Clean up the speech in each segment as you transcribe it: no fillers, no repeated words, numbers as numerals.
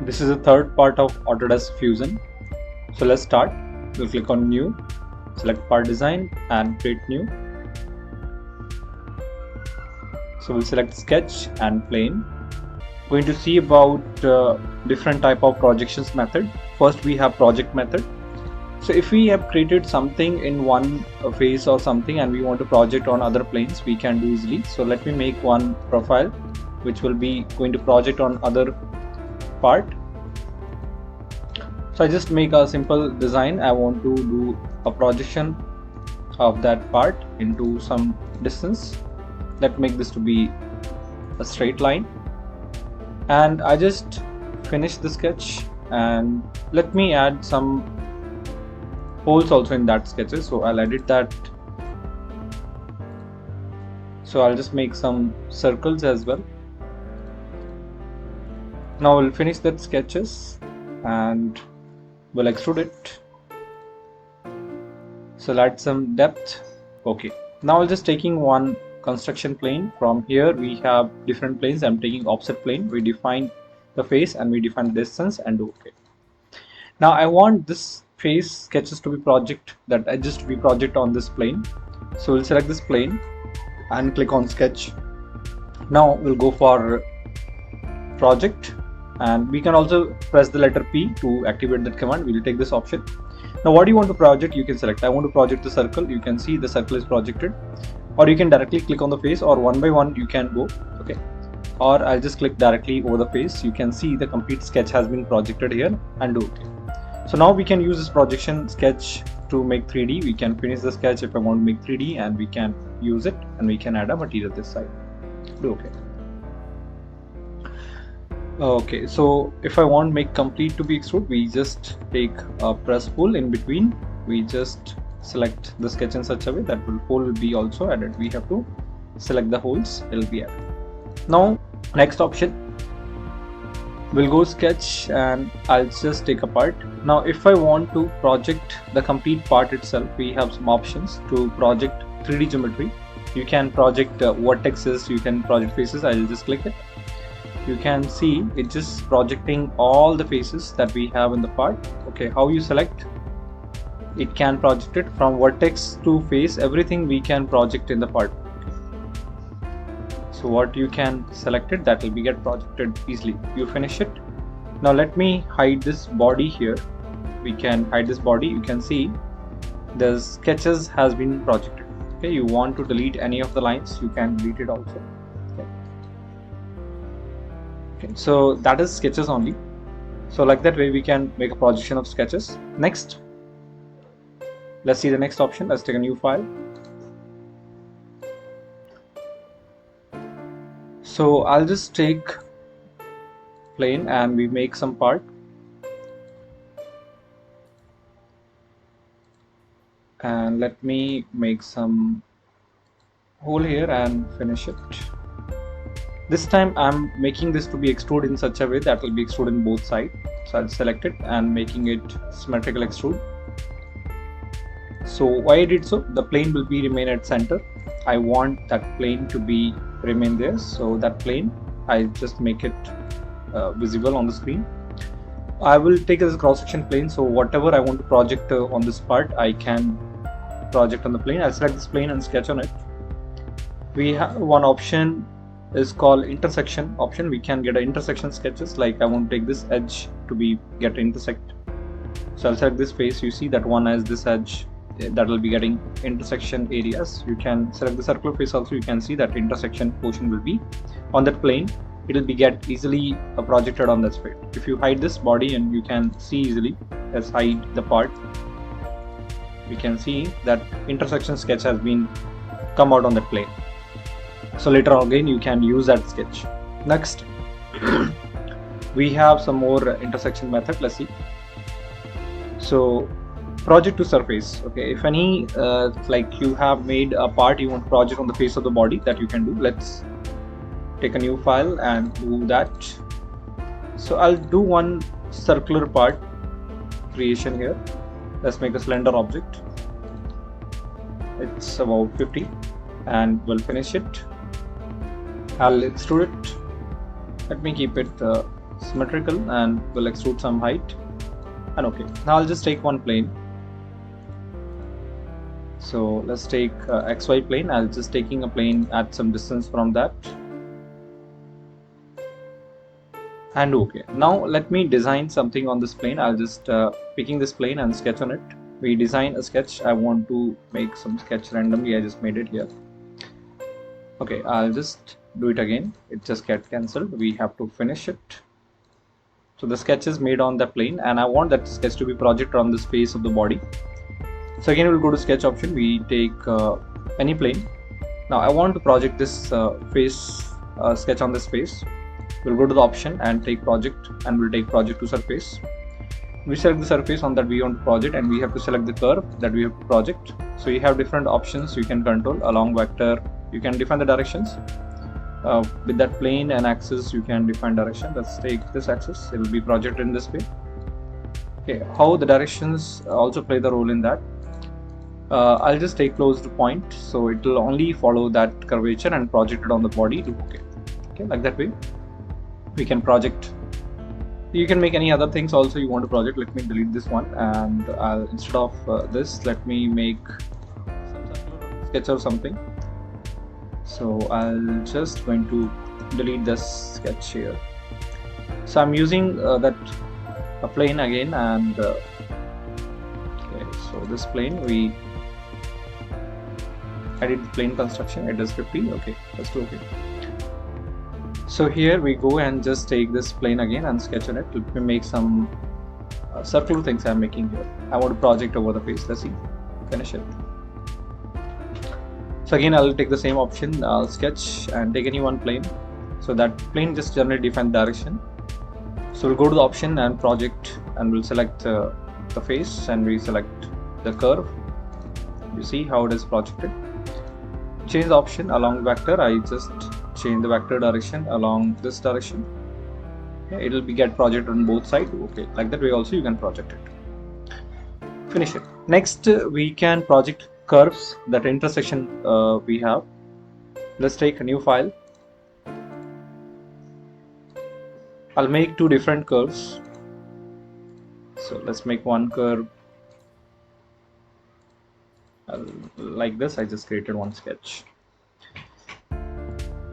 This is the third part of Autodesk Fusion. So let's start. We'll click on New, select Part Design and create New. So we'll select Sketch and Plane. Going to see about different type of projections method. First we have project method. So if we have created something in one phase or something and we want to project on other planes, we can do easily. So let me make one profile which will be going to project on other part. So I just make a simple design. I want to do a projection of that part into some distance. Let's make this to be a straight line, and I just finish the sketch, and let me add some holes also in that sketches. So I'll edit that. So I'll just make some circles as well. Now we'll finish that sketches and we'll extrude it. So add some depth. Okay, now I'm just taking one construction plane. From here we have different planes. I'm taking offset plane. We define the face and we define the distance and do okay. Now I want this face sketches to be project, that edges to be project on this plane. So we'll select this plane and click on sketch. Now we'll go for project, and we can also press the letter P to activate that command. We'll take this option. Now what do you want to project? You can select. I want to project the circle. You can see the circle is projected, or you can directly click on the face, or one by one you can go. Okay, or I'll just click directly over the face. You can see the complete sketch has been projected here and do okay. So now we can use this projection sketch to make 3D. We can finish the sketch if I want to make 3D, and we can use it and we can add a material this side. Do okay. Okay, so if I want make complete to be extrude, we just take a press pull in between. We just select the sketch in such a way that hole will be also added. We have to select the holes, it will be added. Now next option, we'll go sketch and I'll just take a part. Now if I want to project the complete part itself, we have some options to project 3D geometry. You can project vertices, you can project faces. I'll just click it. You can see it just projecting all the faces that we have in the part. Okay, how you select? It can project it from vertex to face. Everything we can project in the part. So what you can select it, that will be get projected easily. You finish it. Now let me hide this body here. We can hide this body. You can see the sketches has been projected. Okay, you want to delete any of the lines, you can delete it also. Okay, so that is sketches only. So like that way we can make a projection of sketches. Next, let's see the next option. Let's take a new file. So I'll just take plane and we make some part, and let me make some hole here and finish it. This time I'm making this to be extrude in such a way that will be extrude in both sides. So I'll select it and making it symmetrical extrude. So why I did so? The plane will be remain at center. I want that plane to be remain there. So that plane, I just make it visible on the screen. I will take it as a cross section plane. So whatever I want to project on this part, I can project on the plane. I'll select this plane and sketch on it. We have one option is called intersection option. We can get an intersection sketches, like I want to take this edge to be get intersect. So I'll select this face. You see that one has this edge that will be getting intersection areas. You can select the circular face also. You can see that intersection portion will be on that plane. It will be get easily projected on that space. If you hide this body, and you can see easily, let's hide the part. We can see that intersection sketch has been come out on that plane. So later on again you can use that sketch. Next we have some more intersection method. Let's see. So project to surface. Okay, if any like you have made a part you want to project on the face of the body, that you can do. Let's take a new file and do that. So I'll do one circular part creation here. Let's make a slender object. It's about 50 and we'll finish it. I'll extrude it. Let me keep it symmetrical, and we'll extrude some height, and okay. Now I'll just take one plane. So let's take XY plane. I'll just taking a plane at some distance from that, and okay. Now let me design something on this plane. I'll just picking this plane and sketch on it. We design a sketch. I want to make some sketch randomly. I just made it here. Okay, I'll just do it again. It just get cancelled. We have to finish it. So the sketch is made on the plane, and I want that sketch to be projected on the face of the body. So again, we'll go to sketch option. We take any plane. Now I want to project this face sketch on this face. We'll go to the option and take project, and we'll take project to surface. We select the surface on that we want to project, and we have to select the curve that we have to project. So you have different options you can control. Along vector, you can define the directions. With that plane and axis, you can define direction. Let's take this axis. It will be projected in this way. Okay, how the directions also play the role in that. I'll just take closed point, so it will only follow that curvature and project it on the body. Okay, like that way we can project. You can make any other things also you want to project. Let me delete this one, and instead of this, let me make some sketch or something. So I'll just going to delete this sketch here. So I'm using that a plane again, and okay, so this plane we edit the plane construction. It is 50. Okay, let's do okay. So here we go and just take this plane again and sketch on it. Let me make some circular things I'm making here. I want to project over the face. Let's see, finish it. So again, I'll take the same option. I'll sketch and take any one plane. So that plane just generally defines direction. So we'll go to the option and project, and we'll select the face, and we select the curve. You see how it is projected. Change the option along vector. I just change the vector direction along this direction. Okay, it will be get projected on both sides. Okay, like that way also you can project it. Finish it. Next, we can project curves, that intersection we have. Let's take a new file. I'll make two different curves. So let's make one curve like this. I just created one sketch.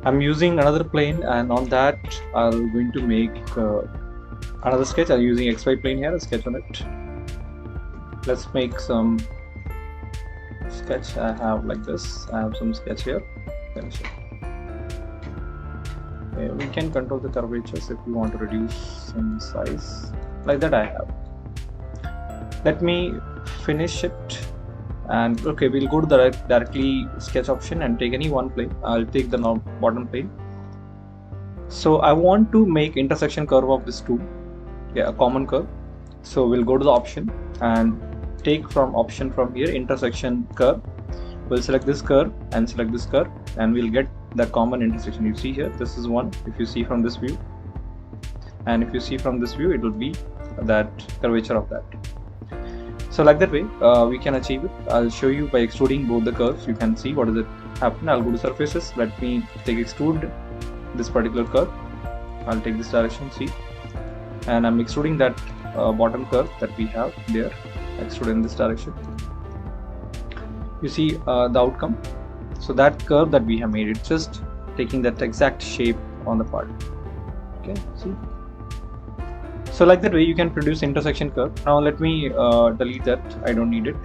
I'm using another plane, and on that I'm going to make another sketch. I'm using XY plane here, a sketch on it. Let's make some sketch. I have like this. I have some sketch here. Finish it. Okay, we can control the curvatures if we want to reduce in size. Like that I have. Let me finish it. And okay, we'll go to the directly sketch option and take any one plane. I'll take the bottom plane. So I want to make intersection curve of this two. Yeah, a common curve. So we'll go to the option and take from option from here intersection curve. We'll select this curve and select this curve, and we'll get the common intersection. You see here, this is one. If you see from this view, and if you see from this view, it will be that curvature of that. So like that way we can achieve it. I'll show you by extruding both the curves. You can see what does it happen. I'll go to surfaces. Let me take extrude this particular curve. I'll take this direction, see, and I'm extruding that bottom curve that we have there. Extrude in this direction. You see the outcome. So that curve that we have made, it's just taking that exact shape on the part. Okay, see. So like that way you can produce intersection curve. Now let me delete that. I don't need it.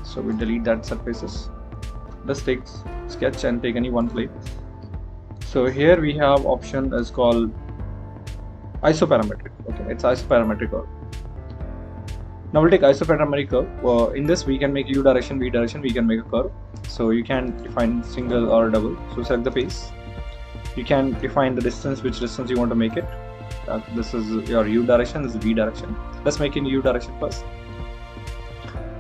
So we delete that surfaces. Let's take sketch and take any one plane. So here we have option is called isoparametric. Okay, it's isoparametric curve. Now we'll take isoparametric curve. In this we can make u direction, v direction. We can make a curve. So you can define single or double. So select the face. You can define the distance, which distance you want to make it. This is your u direction, this is v direction. Let's make in u direction first.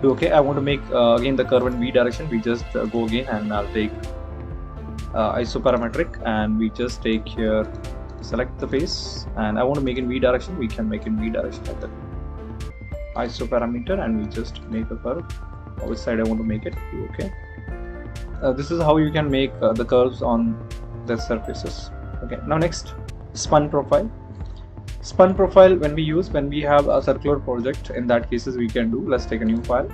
Do okay. I want to make again the curve in v direction. We just go again, and I'll take isoparametric, and we just take here, select the face, and I want to make in v direction. We can make in v direction like that. Isoparameter, and we just make a curve. Which side I want to make it. Do okay. This is how you can make the curves on the surfaces. Okay. Now next, spun profile. Spun profile when we have a circular project, in that cases we can do. Let's take a new file.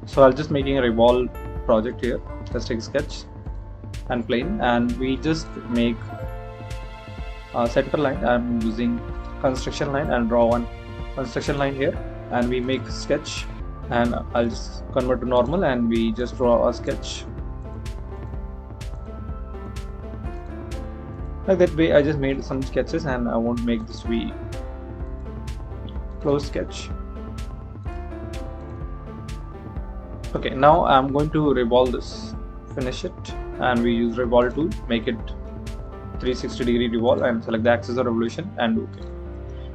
So I'll just making a revolve project here. Let's take a sketch and plane, and we just make a center line. I'm using construction line and draw one construction line here, and we make a sketch, and I'll just convert to normal and we just draw a sketch. Like that way I just made some sketches, and I won't make this be close sketch. Okay, now I'm going to revolve this, finish it, and we use revolve tool, make it 360-degree revolve, and select the axis of revolution and OK.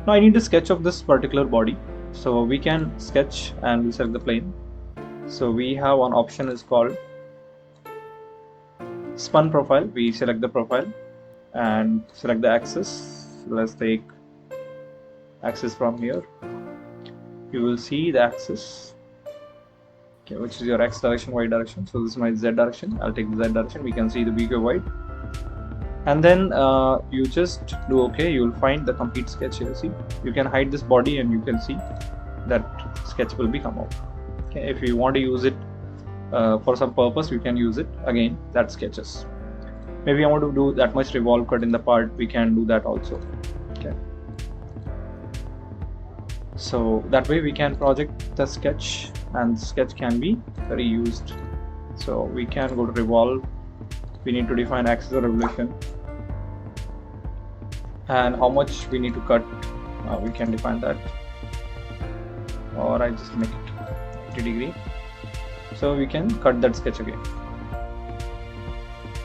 Now I need a sketch of this particular body, so we can sketch and we select the plane. So we have one option is called Spun Profile. We select the profile and select the axis. Let's take axis from here. You will see the axis, okay, which is your x direction, y direction. So this is my z direction. I'll take the z direction. We can see the bigger white, and then you just do OK. You will find the complete sketch here. See, you can hide this body and you can see that sketch will be come out. Okay, if you want to use it for some purpose, you can use it again, that sketches. Maybe I want to do that much revolve cut in the part, we can do that also. Okay, so that way we can project the sketch, and sketch can be reused. So we can go to revolve. We need to define axis of revolution, and how much we need to cut, we can define that, or I just make it 90-degree, so we can cut that sketch again.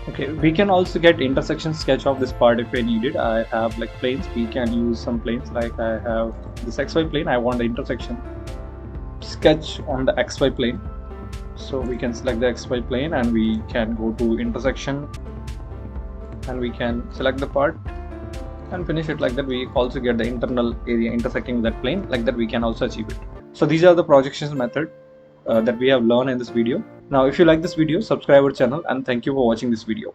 Okay, we can also get intersection sketch of this part if we need it. I have like planes, we can use some planes, like I have this XY plane. I want the intersection sketch on the XY plane, so we can select the XY plane and we can go to intersection and we can select the part and finish it. Like that we also get the internal area intersecting that plane. Like that we can also achieve it. So these are the projections method that we have learned in this video. Now if you like this video, subscribe our channel, and thank you for watching this video.